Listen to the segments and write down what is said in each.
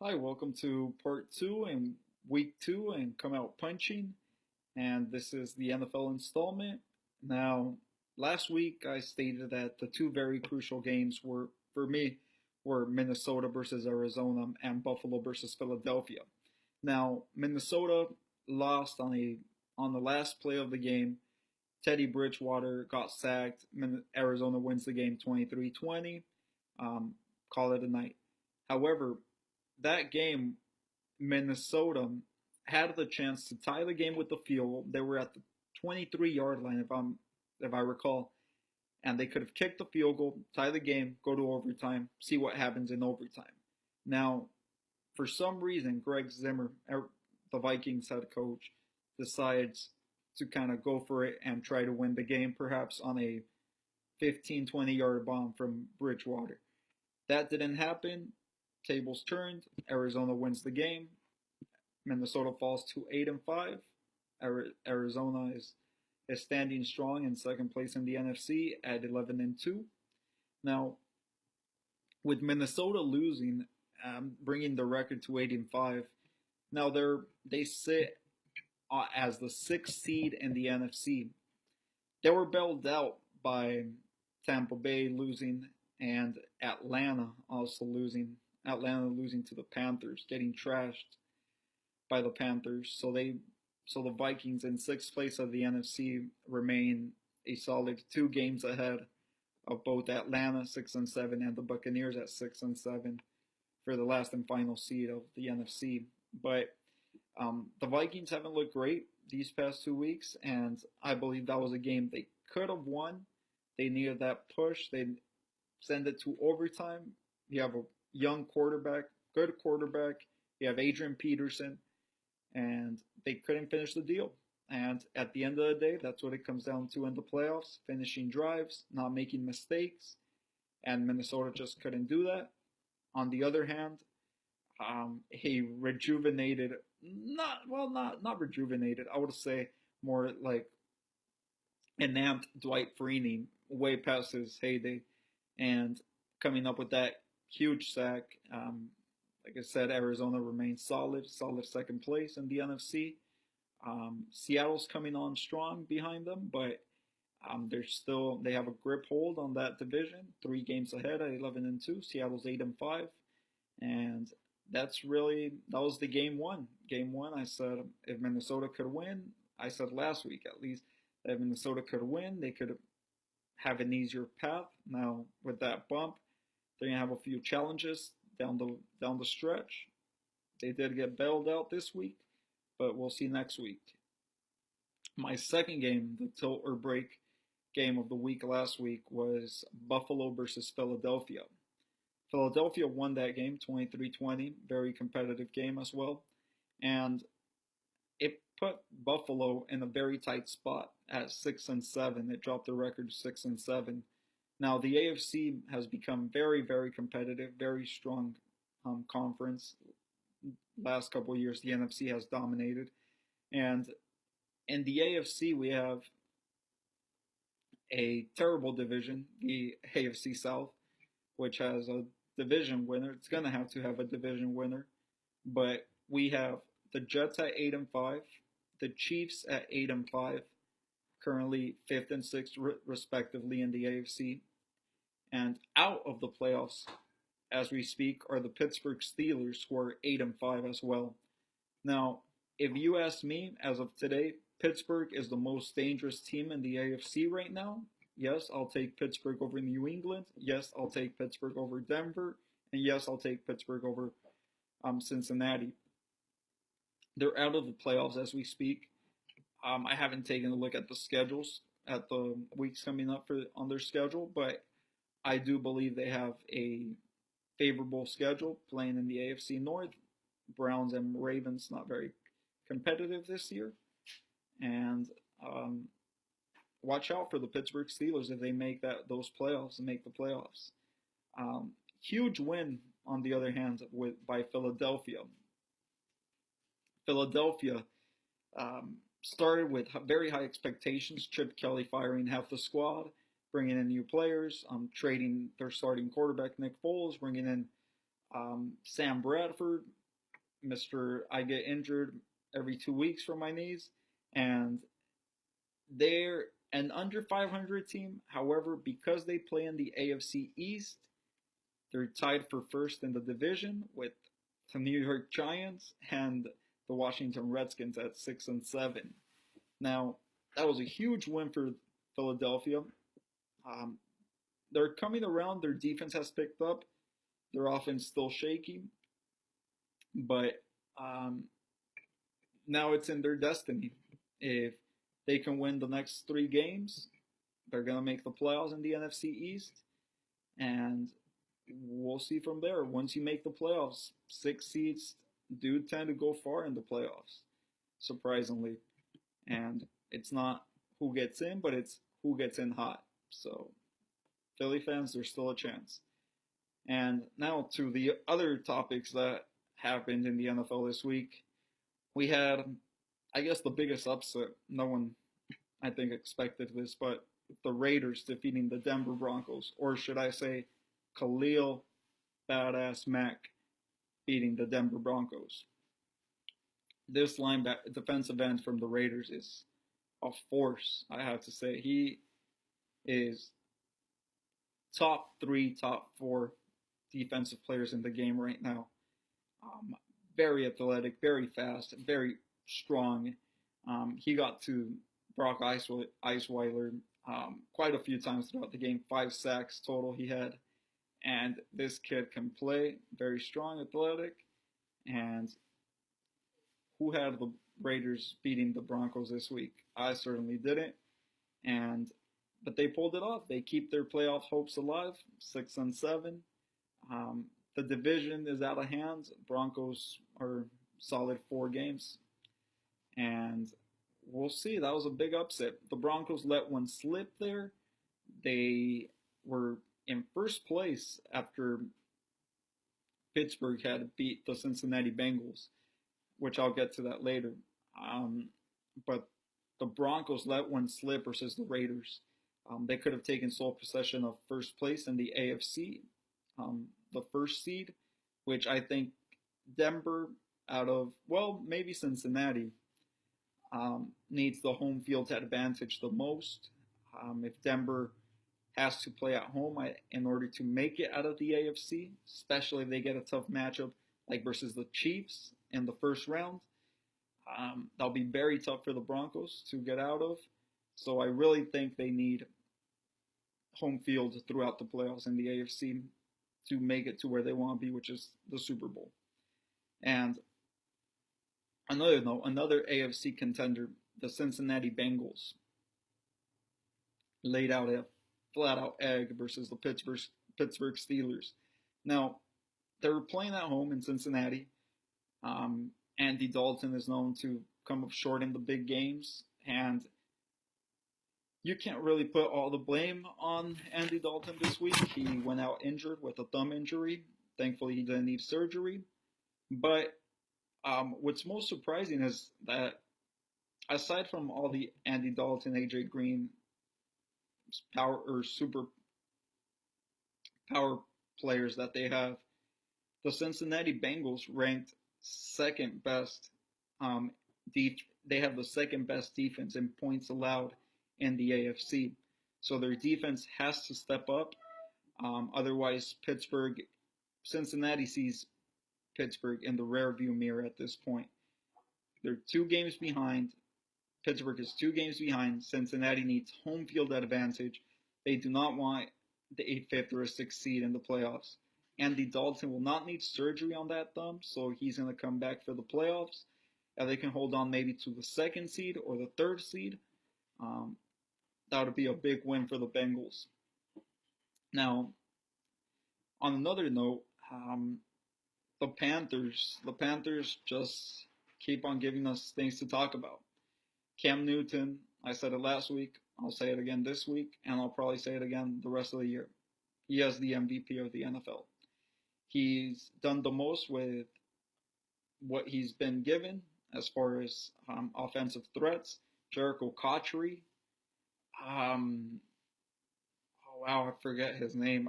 Hi, welcome to part two and week two and come out punching. And this is the NFL installment. Now, last week I stated that the two very crucial games were, for me, were Minnesota versus Arizona and Buffalo versus Philadelphia. Now, Minnesota lost on the last play of the game. Teddy Bridgewater got sacked. Arizona wins the game 23-20. Call it a night. However, that game, Minnesota had the chance to tie the game with the field goal. They were at the 23-yard line, if I recall, and they could have kicked the field goal, tie the game, go to overtime, see what happens in overtime. Now, for some reason, Greg Zimmer, the Vikings head coach, decides to kind of go for it and try to win the game, perhaps on a 15, 20-yard bomb from Bridgewater. That didn't happen. Tables turned. Arizona wins the game. Minnesota falls to 8-5. Arizona is standing strong in second place in the NFC at 11-2. Now, with Minnesota losing, bringing the record to 8-5. Now they sit as the sixth seed in the NFC. They were bailed out by Tampa Bay losing and Atlanta also losing. Atlanta losing to the Panthers, getting trashed by the Panthers. So the Vikings in sixth place of the NFC remain a solid 2 games ahead of both Atlanta 6-7 and the Buccaneers at 6-7 for the last and final seed of the NFC. But the Vikings haven't looked great these past 2 weeks, and I believe that was a game they could have won. They needed that push. They send it to overtime. You have a young quarterback, good quarterback. You have Adrian Peterson, and they couldn't finish the deal. And at the end of the day, that's what it comes down to in the playoffs: finishing drives, not making mistakes. And Minnesota just couldn't do that. On the other hand, he rejuvenated, not rejuvenated. I would say more like enamped Dwight Freeney way past his heyday, and coming up with that huge sack. Like I said, Arizona remains solid second place in the NFC. Seattle's coming on strong behind them, but they have a grip hold on that division. 3 games ahead at 11-2. Seattle's 8-5, and that was the game one. Game one, I said if Minnesota could win, I said last week at least that if Minnesota could win, they could have an easier path. Now with that bump, they're gonna have a few challenges down the stretch. They did get bailed out this week, but we'll see next week. My second game, the tilt or break game of the week last week, was Buffalo versus Philadelphia. Philadelphia won that game 23-20, very competitive game as well. And it put Buffalo in a very tight spot at 6-7. It dropped the record to 6-7. Now the AFC has become very competitive, very strong conference. Last couple of years, the NFC has dominated, and in the AFC we have a terrible division, the AFC South, which has a division winner. It's gonna have to have a division winner, but we have the Jets at 8-5, the Chiefs at 8-5, currently fifth and sixth respectively in the AFC. And out of the playoffs, as we speak, are the Pittsburgh Steelers, who are 8-5 as well. Now, if you ask me, as of today, Pittsburgh is the most dangerous team in the AFC right now. Yes, I'll take Pittsburgh over New England. Yes, I'll take Pittsburgh over Denver. And yes, I'll take Pittsburgh over Cincinnati. They're out of the playoffs as we speak. I haven't taken a look at the schedules, at the weeks coming up on their schedule, but I do believe they have a favorable schedule playing in the AFC North. Browns and Ravens not very competitive this year. And watch out for the Pittsburgh Steelers if they make those playoffs and make the playoffs. Huge win, on the other hand, by Philadelphia. Philadelphia started with very high expectations. Chip Kelly firing half the squad, bringing in new players, trading their starting quarterback Nick Foles, bringing in Sam Bradford, Mr. I get injured every 2 weeks from my knees, and they're an under 500 team. However, because they play in the AFC East, they're tied for first in the division with the New York Giants and the Washington Redskins at 6-7. Now, that was a huge win for Philadelphia. Um, they're coming around. Their defense has picked up. Their offense still shaky, but um, now it's in their destiny. If they can win the next 3 games, they're gonna make the playoffs in the NFC East, and we'll see from there. Once you make the playoffs, 6 seeds do tend to go far in the playoffs, surprisingly. And it's not who gets in, but it's who gets in hot. So, Philly fans, there's still a chance. And now to the other topics that happened in the NFL this week. We had, I guess, the biggest upset. No one, I think, expected this, but the Raiders defeating the Denver Broncos, or should I say, Khalil Badass Mack beating the Denver Broncos. This defensive end from the Raiders is a force, I have to say. He is top 3, top 4 defensive players in the game right now. Very athletic, very fast, very strong. He got to Brock Eisweiler quite a few times throughout the game. 5 sacks total he had. And this kid can play, very strong, athletic. And who had the Raiders beating the Broncos this week? I certainly didn't. But they pulled it off. They keep their playoff hopes alive, 6-7. The division is out of hand. Broncos are solid 4 games. And we'll see. That was a big upset. The Broncos let one slip there. They were in first place after Pittsburgh had beat the Cincinnati Bengals, which I'll get to that later. But the Broncos let one slip versus the Raiders. They could have taken sole possession of first place in the AFC, the first seed, which I think Denver, out of, well, maybe Cincinnati, needs the home field advantage the most. If Denver has to play at home in order to make it out of the AFC, especially if they get a tough matchup like versus the Chiefs in the first round. That'll be very tough for the Broncos to get out of. So I really think they need home field throughout the playoffs in the AFC to make it to where they want to be, which is the Super Bowl. And another AFC contender, the Cincinnati Bengals, laid out a flat-out egg versus the Pittsburgh Steelers. Now, they were playing at home in Cincinnati. Andy Dalton is known to come up short in the big games, and you can't really put all the blame on Andy Dalton this week. He went out injured with a thumb injury. Thankfully, he didn't need surgery. But what's most surprising is that aside from all the Andy Dalton, AJ Green super power players that they have, the Cincinnati Bengals ranked second best. They have the second best defense in points allowed in the AFC. So their defense has to step up. Otherwise, Cincinnati sees Pittsburgh in the rearview mirror at this point. They're 2 games behind. Pittsburgh is 2 games behind. Cincinnati needs home field advantage. They do not want the 5th or 6th seed in the playoffs. Andy Dalton will not need surgery on that thumb, so he's going to come back for the playoffs. And they can hold on maybe to the 2nd seed or the 3rd seed. That would be a big win for the Bengals. Now, on another note, the Panthers just keep on giving us things to talk about. Cam Newton, I said it last week, I'll say it again this week, and I'll probably say it again the rest of the year. He has the MVP of the NFL. He's done the most with what he's been given as far as offensive threats. Jericho Cotchery. Oh wow, I forget his name.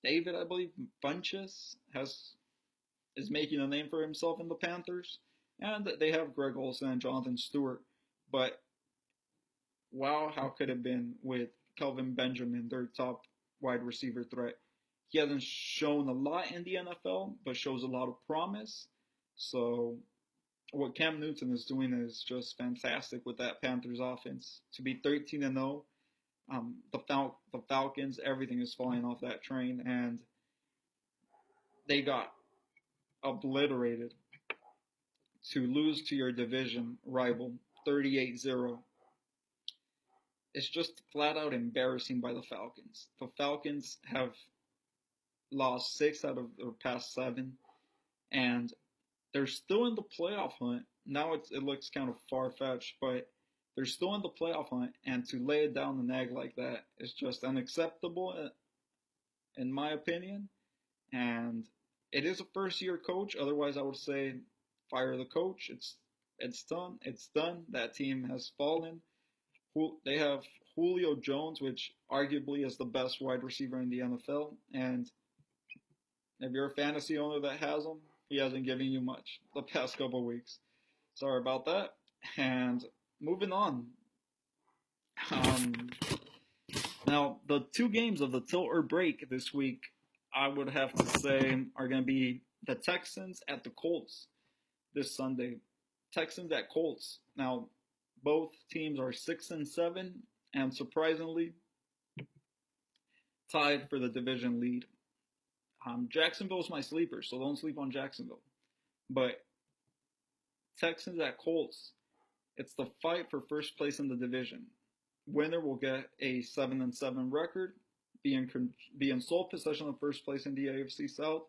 David, I believe, Funchess is making a name for himself in the Panthers, and they have Greg Olsen and Jonathan Stewart. But wow, how could it have been with Kelvin Benjamin, their top wide receiver threat? He hasn't shown a lot in the NFL, but shows a lot of promise. So what Cam Newton is doing is just fantastic with that Panthers offense. To be 13-0, the Falcons, everything is falling off that train, and they got obliterated to lose to your division rival 38-0. It's just flat out embarrassing by the Falcons. The Falcons have lost 6 out of their past 7, and they're still in the playoff hunt. Now it looks kind of far-fetched, but they're still in the playoff hunt, and to lay it down the egg like that is just unacceptable, in my opinion. And it is a first-year coach. Otherwise, I would say fire the coach. It's done. It's done. That team has fallen. They have Julio Jones, which arguably is the best wide receiver in the NFL. And if you're a fantasy owner that has him, he hasn't given you much the past couple of weeks. Sorry about that. And moving on. Now, the 2 games of the tilt or break this week, I would have to say, are going to be the Texans at the Colts this Sunday. Texans at Colts. Now, both teams are 6-7, and surprisingly, tied for the division lead. Jacksonville's my sleeper, so don't sleep on Jacksonville. But Texans at Colts, it's the fight for first place in the division. Winner will get a 7-7 record, be in sole possession of first place in the AFC South,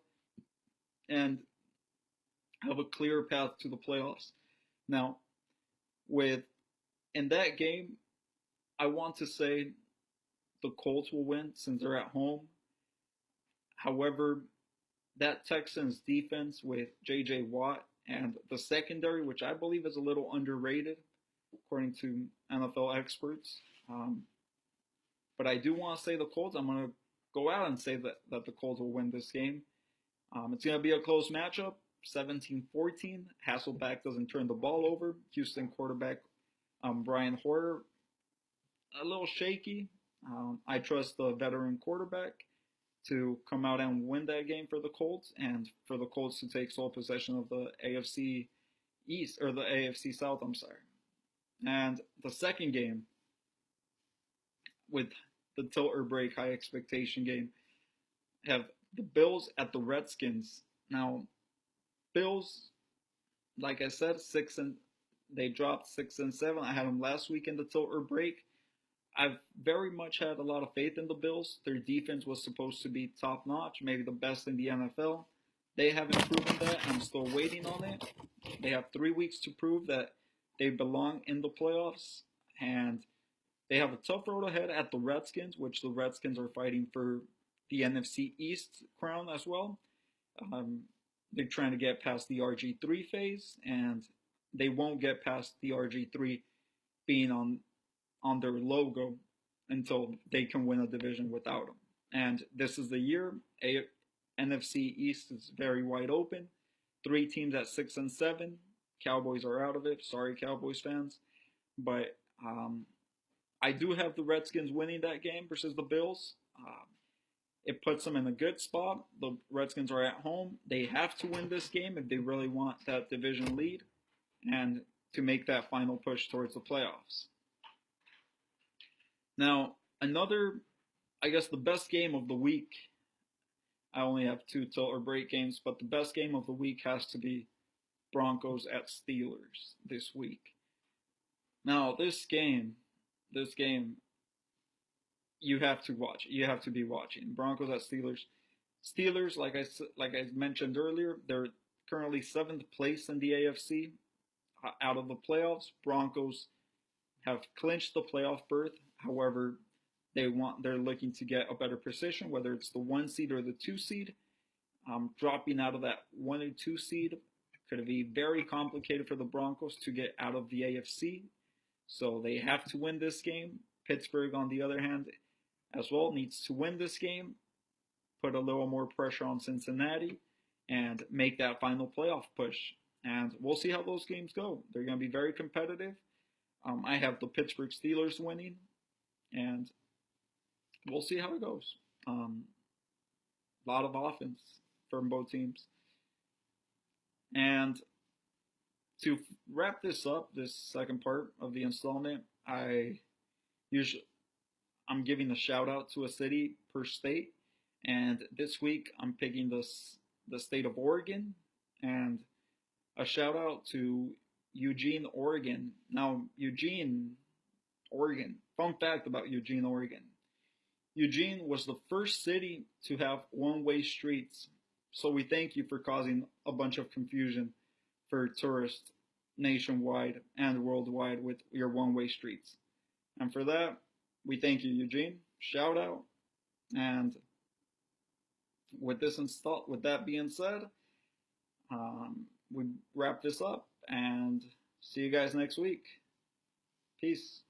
and have a clear path to the playoffs. Now, in that game, I want to say the Colts will win since they're at home. However, that Texans defense with J.J. Watt and the secondary, which I believe is a little underrated, according to NFL experts. But I do want to say the Colts. I'm going to go out and say that the Colts will win this game. It's going to be a close matchup, 17-14. Hasselbeck doesn't turn the ball over. Houston quarterback Brian Hoyer, a little shaky. I trust the veteran quarterback to come out and win that game for the Colts, and for the Colts to take sole possession of the AFC East, or the AFC South, I'm sorry. And the second game, with the tilt or break high expectation game, have the Bills at the Redskins. Now, Bills, like I said, they dropped 6-7. I had them last week in the tilt or break. I've very much had a lot of faith in the Bills. Their defense was supposed to be top notch, maybe the best in the NFL. They haven't proven that. I'm still waiting on it. They have 3 weeks to prove that they belong in the playoffs, and they have a tough road ahead at the Redskins, which the Redskins are fighting for the NFC East crown as well. They're trying to get past the RG3 phase, and they won't get past the RG3 being on their logo until they can win a division without them. And this is the year. NFC East is very wide open. 3 teams at 6-7. Cowboys are out of it. Sorry, Cowboys fans. But I do have the Redskins winning that game versus the Bills. It puts them in a good spot. The Redskins are at home. They have to win this game if they really want that division lead and to make that final push towards the playoffs. Now, I guess the best game of the week, I only have 2 tilt or break games, but the best game of the week has to be Broncos at Steelers this week. Now, this game, you have to watch. You have to be watching. Broncos at Steelers. Steelers, like I mentioned earlier, they're currently 7th place in the AFC out of the playoffs. Broncos have clinched the playoff berth. However, they're looking to get a better position, whether it's the 1 seed or the 2 seed. Dropping out of that 1 or 2 seed could be very complicated for the Broncos to get out of the AFC. So they have to win this game. Pittsburgh, on the other hand, as well, needs to win this game. put a little more pressure on Cincinnati and make that final playoff push. And we'll see how those games go. They're going to be very competitive. I have the Pittsburgh Steelers winning, and we'll see how it goes. A lot of offense from both teams. And to wrap this up, this second part of the installment, I'm giving a shout out to a city per state, and this week I'm picking the state of Oregon, and a shout out to Eugene, Oregon. Now, Eugene, Oregon. Fun fact about Eugene, Oregon. Eugene was the first city to have one-way streets, so we thank you for causing a bunch of confusion for tourists nationwide and worldwide with your one-way streets. And for that, we thank you, Eugene. Shout out. And with that being said, we wrap this up and see you guys next week. Peace.